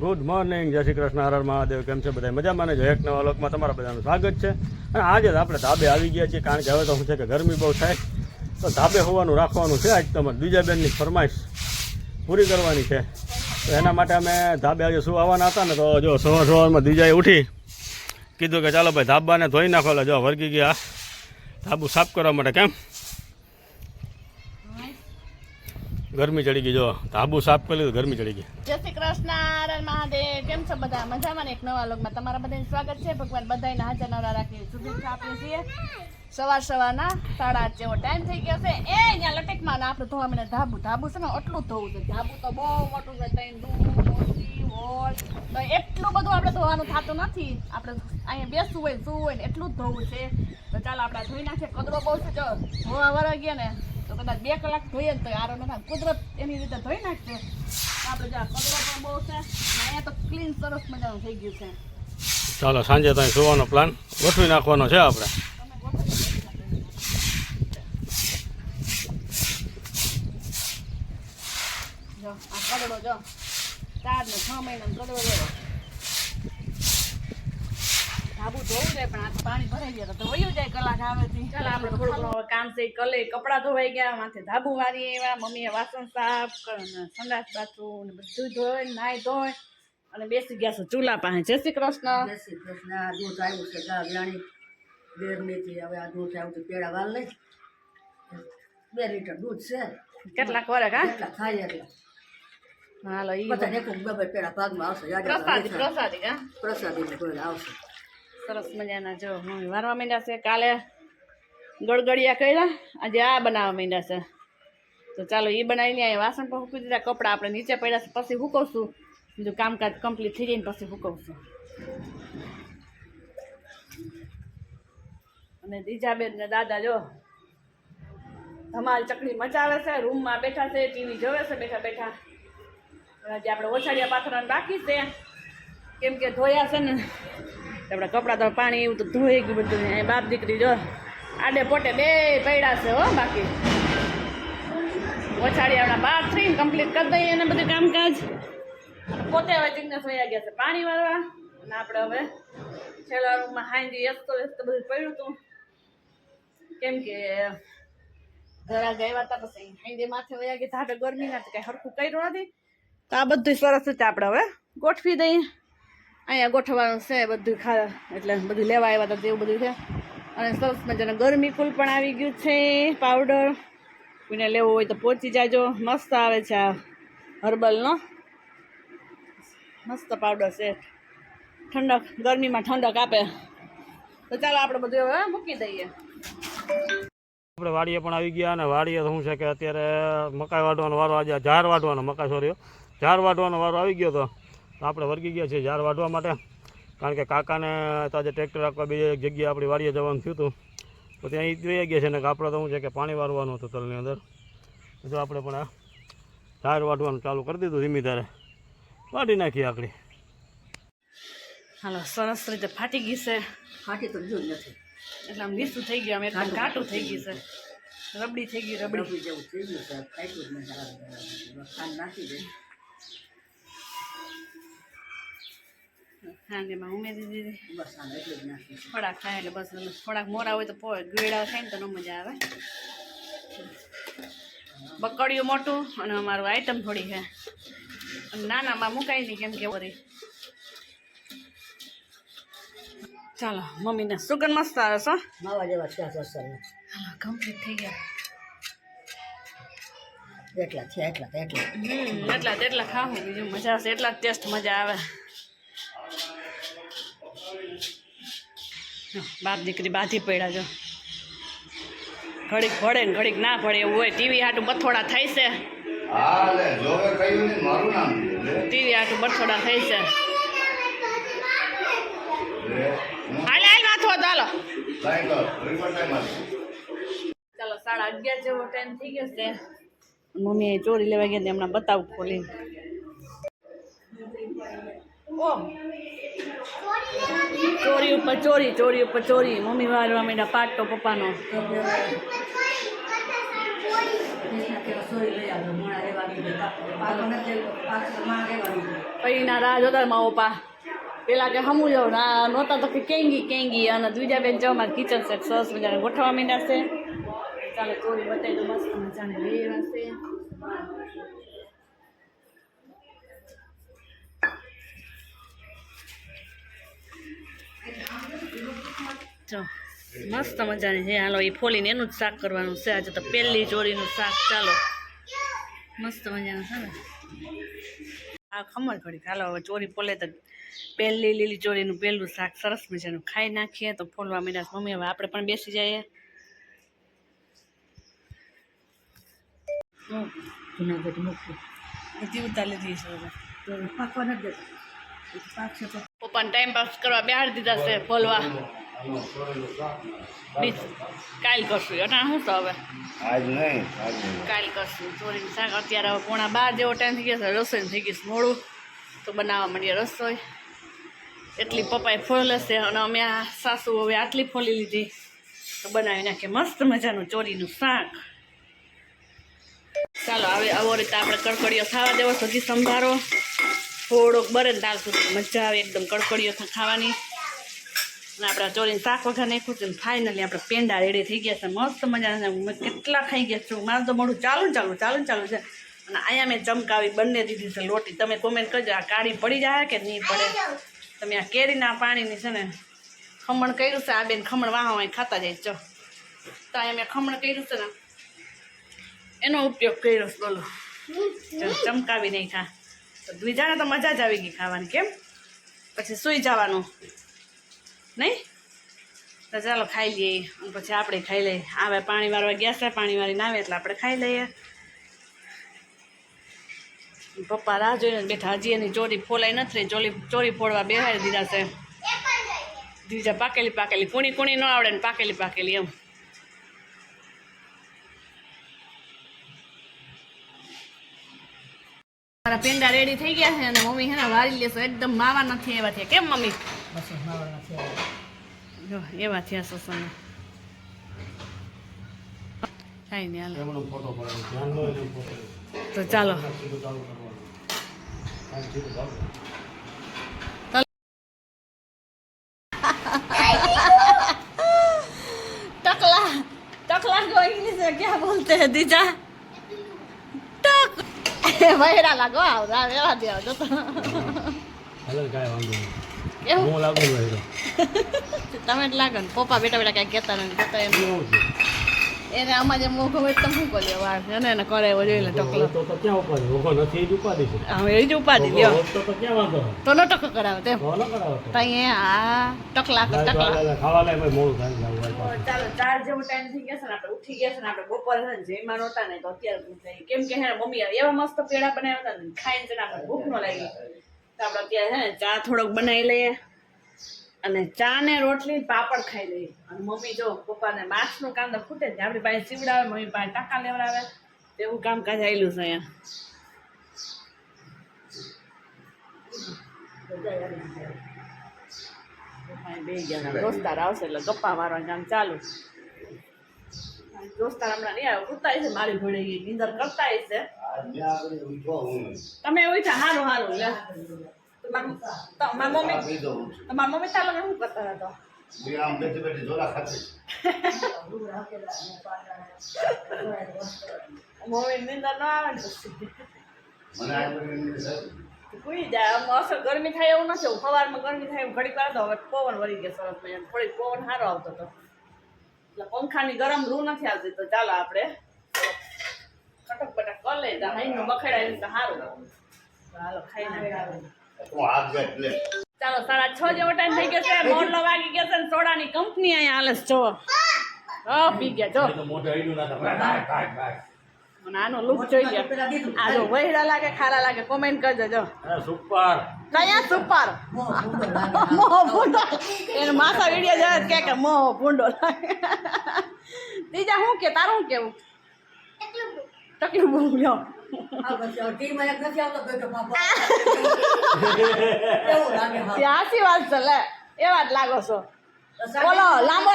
Good morning, જય શ્રી કૃષ્ણ, હર હર મહાદેવ. કેમ છે બધા? મજામાં ને? જો એક નવા લોકમાં તમારા બધાનું સ્વાગત છે. અને આજે આપણે ધાબે આવી ગયા છીએ, કારણ કે હવે તો શું છે કે ગરમી બહુ થાય તો ધાબે હોવાનું રાખવાનું છે. આજ તમારે બીજા બેનની ફરમાઈશ પૂરી કરવાની છે, તો એના માટે અમે ધાબે આજે શું આવવાના હતા ને, તો જો સવારમાં દીજાએ ઉઠી કીધું કે ચાલો ભાઈ ધાબાને ધોઈ નાખો. એટલે જો વર્ગી ગયા ધાબુ સાફ કરવા માટે. કેમ ગરમી ચડી ગઈ, જો ધાબુ સાફ કરી લીધું, ગરમી ચડી ગઈ. જય શ્રી કૃષ્ણ, હર હર મહાદેવ. કેમ છો બધા? મજામાં ને? એક નવા લોકમાં તમારા બધાનું સ્વાગત છે. ભગવાન બધાને હાજર નવરા રાખી શુભેચ્છા આપીએ છીએ. સવારના 8:30 જેવો ટાઈમ થઈ ગયો છે. એ અહીંયા લટેકમાં આપણે ધોવા મને ધાબુ છે ને, એટલું ધોવું છે. ધાબુ તો બહુ મોટું છે, તો એટલું બધું આપણે ધોવાનું થતું નથી. આપણે અહીંયા બેસવું હોય શું હોય ને એટલું જ ધોવું છે. તો ચાલો આપણે ધોઈ નાખીએ. કદરો બહુ છે, જો ધોવા વરા ગયા ને તો કદાચ 2 કલાક ધોઈએ ને તો આરો ના કુદરત એની રીતે ધોઈ નાખશે. આપણે જો કચરો પણ બહુ છે, અહીંયા તો ક્લીન સરસ મજાનું થઈ ગયું છે. ચાલો સાંજે ત્યાં સુવાનો પ્લાન ગોઠવી નાખવાનો છે આપણે. જો આ કદડો જો 4 ને 6 મહિનાનો કદડો રહ્યો. ધાબુ ધોવું જાય પણ આ પાણી ભરાઈ ગયા તો વયું જાય કલાક આવેથી. ચાલો આપણે થોડું ઘણું કામ છે કલે. કપડાં ધોવાઈ ગયા, માથે ધાબુ વારી આવ્યા, મમ્મીએ વાસણ સાફ સંડાસ બાથરૂમ ને બધું ધોઈ નાઈ ધોઈ અને બેસી ગયા છે ચૂલા પાસે. જય શ્રી કૃષ્ણ. જય શ્રી કૃષ્ણ. આ દૂધ આવ્યું છે ગાવડાની 2 મેથી. હવે આ દૂધ આવ્યું તો પેડા વાલ લઈ 2 લીટર દૂધ છે. કેટલાક વરે કા કેટલા થાય એટલા હાલો ઈ બધા એક બબે પેડા ભાગમાં આવશે. પ્રસાદી કા પ્રસાદી કોઈ આવશે. સરસ મજાના જો મમ્મી વારવા માંડ્યા છે. કાલે ગળગળિયા કર્યા, આજે આ બનાવવા માંડ્યા છે. તો ચાલો એ બનાવીને અહીંયા વાસણ પણ મૂકી દીધા. કપડાં આપણે નીચે પડ્યા છે, પછી સૂકવશું. બીજું કામકાજ કમ્પ્લીટ થઈ જાય ને પછી સૂકવશું. અને દીજાબેન ને દાદા જો ધમાલ ચકડી મચાવે છે. રૂમમાં બેઠા છે, ટીવી જોવે છે બેઠા બેઠા. આજે આપણે ઓછાડિયા પાથરવાનું બાકી છે, કેમ કે ધોયા છે ને આપણે કપડાં તો પાણી એવું તો ધોઈ ગયું બધું. અહીં બાપ દીકરી જો આડે પોટે 2 પડ્યા છે હો. બાકી ઓછાડિયાના બાથરૂમ કમ્પ્લીટ કરી દઈએ અને બધું કામકાજ. પોતે હવે જિજ્ઞાસ વયા ગયા છે પાણી વાળવા. અને આપણે હવે છેલ્લા રૂમમાં હાંજી એસતો બધું પડ્યું હતું, કેમ કે ઘરા ગયા હતા પછી હાંજે માથે વયા ગયા. ધાબે ગરમી નથી, કંઈ સરખું કર્યું નથી. તો આ બધું સરસ રીતે આપણે હવે ગોઠવી દઈએ. અહીંયા ગોઠવવાનું છે બધું એટલે બધું લેવા આવ્યા હતા તેવું બધું છે. અને સરસ મજાનું ગરમી કુલ પણ આવી ગયું છે. પાવડર કોઈને લેવો હોય તો પહોંચી જાજો. મસ્ત આવે છે આ હર્બલનો મસ્ત પાવડર છે, ઠંડક ગરમીમાં ઠંડક આપે. તો ચાલો આપણે બધું હવે મૂકી દઈએ. આપણે વાડીએ પણ આવી ગયા. અને વાડીએ શું છે કે અત્યારે મકાઈ વાટવાનો વારો, આજે ઝાર વાટવાનો ઝાર વાટવાનો વારો આવી ગયો હતો. તો આપણે વર્ગી ગયા છીએ ઝાર વાટવા માટે, કારણ કે કાકાને તો આજે ટ્રેક્ટર રાખવા બીજી એક જગ્યાએ આપણી વાડીએ જવાનું થયું હતું. તો ત્યાં જોઈ ગયા છે ને કે આપણે તો શું છે કે પાણી વારવાનું હતું તલની અંદર. જો આપણે પણ આ ઝાર વાટવાનું ચાલુ કરી દીધું. ધીમી ધારે વાટી નાખીએ આકડી. હાલો સરસ રીતે ફાટી ગઈ છે. ફાટી તો ગયું જ નથી, એટલે આમ લીસું થઈ ગયું, આમ એકદમ ઘાટું થઈ ગયું છે, રબડી થઈ ગઈ. રબડી જેવું થઈ ગયું છે. ફાટ્યું જ નથી. ખાંડ નાખી દે. ખાંડમાં ઉમેરી દીધી. બસ આને એટલું જ નાખી. થોડાક ખાય એટલે બસ. થોડાક મોરા હોય તો ગળા થાય ને તો ન મજા આવે. બકડિયું મોટું અને અમારું આઈટમ થોડી છે. અને નાનામાં મુકાઈ નહીં, કેમ કે વરી. ચાલો મમ્મીને સુગંધ મસ્ત આવે છે. માવા જેવા છે સસર હાલો કમ્પ્લીટ થઈ ગયા. એટલા છે એટલા એટલા ખાવું બીજું મજા આવશે. એટલા જ ટેસ્ટ મજા આવે. બાપ દીકરી બાધી પડ્યા જો. ઘડીક ભળે ને ઘડીક ના ભળે એવું હોય. ટીવી હાટું બથોડા થાય છે. ટીવી હાટું બથોડા થાય છે. હાલ માથો ચાલો. ચાલો 11:30 જેવો ટાઈમ થઈ ગયો છે. મમ્મીએ ચોરી લેવા ગયા હમણાં બતાવું ખોલી. ચોરી ઉપર ચોરી. મમ્મી વારવા માંડ્યા પાટો પપ્પાનો. રસોઈ લઈ આવ્યો. મોડા રહેવા પાછો નથી પાછો માં રહેવાની પછી ના રાહ જોતા મારા પપ્પા પેલા કે હમું જાઉં ના નહોતા તો કે કેંગી અને બીજા બેન જાઓ મારે કિચન સેટ સરસ મજાને ગોઠવવા માંડ્યા છે ચાલો ચોરી બતાવી દો મસ્ત મજાને લેવા છે જો મસ્ત મજાની છે હાલો એ ફોલીને એનું જ શાક કરવાનું છે આજે તો પહેલી ચોરીનું શાક ચાલો મસ્ત મજાનું છે ને આ ખમણ ઘડી હાલો હવે ચોરી પોલે તો પહેલી લીલી ચોરીનું પહેલું શાક સરસ મજાનું ખાઈ નાખીએ તો ફોલવા માંડ્યા મમ્મી હવે આપણે પણ બેસી જઈએ જુનાગઢ મૂકવું બધી ઉતાર લીધી છે હવે તો પાકવા નથી દેતો પાકશે તો પપ્પાને ટાઈમ પાસ કરવા બેહાડી દીધા છે ફોલવા કાલ કરશું અટા શું તો હવે કાલ કરશું ચોરીનું શાક અત્યારે હવે 11:30 જેવો ટાઈમ થઈ ગયો છે રસોઈ થઈ ગઈ મોડું તો બનાવવા માંડીએ રસોઈ એટલી પપ્પાએ ફોલે છે અને અમે આ સાસુ હવે આટલી ફોલી લીધી તો બનાવી નાખીએ મસ્ત મજાનું ચોરીનું શાક ચાલો હવે આવો રીતે આપણે કડકડીઓ ખાવા દેવો સુધી સંભારો થોડોક બરે ને દાળ સુધી મજા આવે એકદમ કડકડીઓ ખાવાની અને આપણે ચોરીને શાક વઘાર નાખ્યું છે ફાઇનલી આપણે પેંડા રેડી થઈ ગયા છે મસ્ત મજાના મેં કેટલા ખાઈ ગયા છું મારું તો મોઢું ચાલુ છે અને અહીંયા મેં ચમકાવી બંને દીધી છે લોટી તમે કોમેન્ટ કરજો આ કાળી પડી જાય કે નહીં પડે તમે આ કેરીના પાણીની છે ને ખમણ કર્યું છે આ બેન ખમણ વાહ ખાતા જાય ચો તો અહીંયા મેં ખમણ કર્યું છે ને એનો ઉપયોગ કર્યો છે બોલો ચમકાવી નહીં ખા તો દ્વિજાને તો મજા જ આવી ગઈ ખાવાની કેમ પછી સૂઈ જવાનું નહીં તો ચાલો ખાઈ લઈએ અને પછી આપણે ખાઈ લઈએ આવે પાણી વાળવા ગયા છે પાણી વાળીને આવે એટલે આપણે ખાઈ લઈએ પપ્પા રાહ જોઈને બેઠા હજી એની ચોરી ફોલાઈ નથી ચોરી ફોડવા બેહાડી દીધા છે દ્વિજા પાકેલી કુણી ન આવડે ને પાકેલી એમ મારા પેંડા રેડી થઈ ગયા છે અને મમ્મી હેને વારી લેશો એકદમ માવા નથી એવા થયા કેમ મમ્મી જો એવા થયા સસને કાંઈ નહીં હાલો તો ચાલો टकला को इंग्लिश में क्या बोलते हैं दीजा वहीरा लगो आवरा वेला देव जो હલે કાંઈ વાંધો નહીં કેવું હું લાગુ વહેરો તમે જ લાગો ને પપ્પા બેટા કાંઈ કહેતા નથી કહેતા એમ કેવું છે એને આમાં જે મોઘો હોય તમે શું કર્યો વાર છે ને એને કરે એવો જોઈ લે ટકલો તો ક્યાં ઉપાડી ઓગો નથી જ ઉપાડી છે હવે એ જ ઉપાધિ લ્યો તો ક્યાં વાંધો તો ન ટકો કરાવે તેમ કોનો કરાવો તો તો અહીંયા ટકલા ખાવા લાય ભાઈ મોડું થાય લાવું ચાલો 4 જેવો ટાઈમ થઈ ગયા છે ને આપણે ઉઠી ગયા છે ને આપણે બપોરે છે ને જઈમાં નહોતા ને તો અત્યારે ભૂખ લાગી કેમ કે હે મમ્મી એવા મસ્ત પેડા બનાવ્યા હતા ને ખાઈને છે ને આપણે ભૂખ ન લાગી તો આપણે અત્યારે છે ને ચા થોડોક બનાવી લઈએ અને ચા ને રોટલી પાપડ ખાઈ લઈએ અને મમ્મી જો પપ્પાને માછનું કાંદો ખૂટે છે આપણી પાસે સીવડાવે મમ્મી પાસે ટાંકા લેવડાવે તેવું કામકાજ આવેલું છે અહીંયા બે ગયા દોસ્તાર આવશે એટલે ગપ્પા મારવાનું કામ ચાલુ દોસ્તાર હમણાં નહીં આવે ઉતાય છે મારી ઘોડે નીંદર કરતા છે તમે એવું છે સારું લે તમારી મમ્મી ચાલો શું કરતા હતા મમ્મી નીંદર ન આવે ને કોઈ જાય અસર ગરમી થાય એવું નથી સવારમાં ગરમી થાય ઘડીક વાર તો હવે પવન વળી ગયા સરસ મજાનો થોડીક પવન સારો આવતો હતો એટલે પંખાની ગરમ રૂ નથી આવતી તો ચાલો આપણે કટક બટક કરી લઈએ તો હાઈનું બખેડાય તો સારું હાલો ખાઈ નાખે ચાલો 6:30 જેવો ટાઈમ થઈ ગયો છે મોરલો વાગી ગયો છે ને સોડાની કંપની અહીંયા હાલે છે જો પી ગયા જો આનો લુક જોઈ લો આ જો વહેડા લાગે ખારા લાગે કોમેન્ટ કરજો જો સુપર કયા સુપર મોહ ભૂંડો એને માથા વિડીયો જોયો કે મોહ ભૂંડો લાગે બીજા શું કે તારું શું કેવું તકલીફ બહુ લ્યો હાસી વાત છે લે એવા જ લાગો છો બોલો લાંબો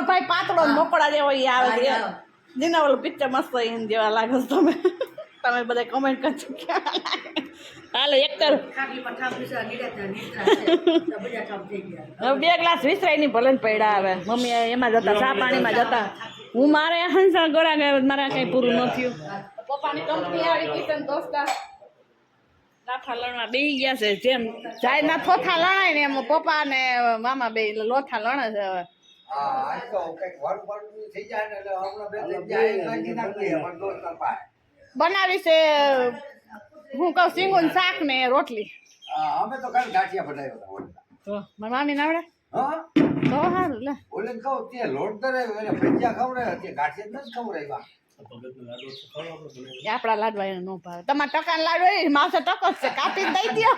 ભાઈ પાતળો મોકળા જેવો આવે છે જેના ઓલું પિક્ચર મસ્ત હોય એને જેવા લાગો છો તમે તમે બધા કમેન્ટ કરજો હાલો એક તર ખાટલીમાં ઠામ પીસા ગીર્યા ત્યાં નીકળ્યા છે તો બધા ઠામ થઈ ગયા હવે 2 ગ્લાસ વિસરાય નહીં ભલે ને પડ્યા હવે મમ્મી એમાં જતા ચા પાણીમાં જતા હું મારે હંસા ગોરા ગયા મારે કંઈ પૂરું ન થયું પપ્પાની કંપની આવી કિશન દોસ્તા લાઠા લણવા બેસી ગયા છે જેમ જાય ના થોથા લણાય ને એમ પપ્પા ને મામા બે લોથા લણે છે હવે બનાવી છે હું કહું સિંગુન શાક ને રોટલી અમે તો કાલ ગાંઠિયા બનાવ્યા હતા તો મારી મામી ના આવડે હા તો સારું લે ઓલે કહું તે લોટ દરાવ્યો એટલે ભજીયા ખવડાવ્યા તે ગાંઠિયા જ નથી ખવડાવ્યા એ આપણા લાડવા એને ન ભાવે તમારા ટકા લાડવા એ માસે ટકો જ છે કાપી દઈ દો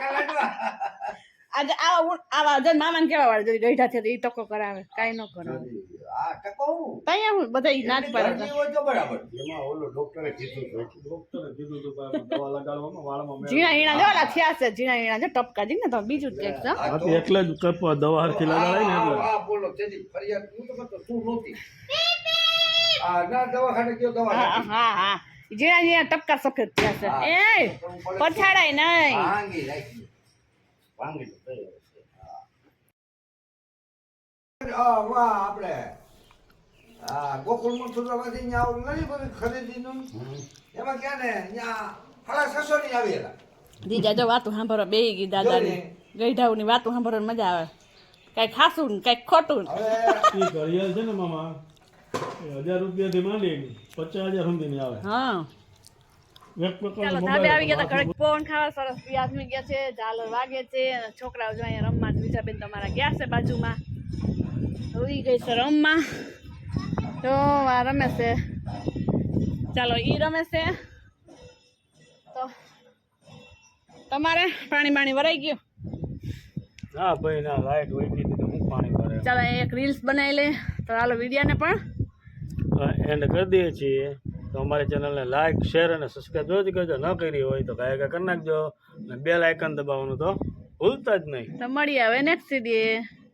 આજે આવા જન મામાને કેવા વાળે ગઈઢા છે એ ટકો કરાવે કાંઈ ન કરાવે આ ટકો ત્યાં હું બધા ના જ પાડે ઘરની હોય તો બરાબર એમાં ઓલો ડોક્ટરે કીધું હતું દવા લગાડવામાં વાળમાં ઝીણા હીણા જેવાલા થયા છે ઝીણા હીણા છે ટપકા જી ને તો બીજું જ કંઈક છે એટલે જ કપ દવા હરખી લગાડાય ને એટલે હા બોલો તેજી ફરિયાદ હું તો કરતો તું નહોતી આ ના દવાખાને ગયો દવા હા હા હા ઝીણા ઝીણા ટપકા સફેદ થયા છે એ પછાડાય નહીં ભાંગી રાખી ભાંગી તો તૈયાર છે વાહ આપણે હા ગોકુળમાં સુરવાથી અહીંયા આવું નથી બધું ખરીદીનું એમાં ક્યાં ને ત્યાં 650 ની આવેલા દીજા જો વાતું સાંભળો બે ગઈ દાદાની ગઈઢાઓની વાતું સાંભળવાની મજા આવે કાંઈક ખાસું ને કાંઈક ખોટું ને હવે એ ઘડિયાળ છે ને મામા 1000 રૂપિયાથી માંડી 50,000 સુધીની આવે હા એક ચાલો ધાબે આવી ગયા હતા ઘરે પવન ખાવા સરસ પિયાસ મી ગયા છે ઝાલર વાગે છે અને છોકરાઓ જો અહીંયા રમવા વિજાબેન તમારા ગયા છે બાજુમાં ઉઈ ગઈ છે રમવા તો આ રમે છે ચાલો ઈ રમે છે તો તમારે પાણી બાણી ભરાઈ ગયું હા ભાઈ ના લાઈટ હોય ગઈ તો હું પાણી ભરે ચાલો એક રીલ્સ બનાવી લે તો હાલો વિડીયાને પણ એન્ડ કરી દઈએ છીએ તો અમારી ચેનલને લાઈક શેર અને સબસ્ક્રાઈબ જરૂરથી કરજો ન કરી હોય તો કાંઈ કરી નાખજો અને બેલ આઇકન દબાવવાનું તો ભૂલતા જ નહીં તો મળીએ હવે નેક્સ્ટ વિડીયો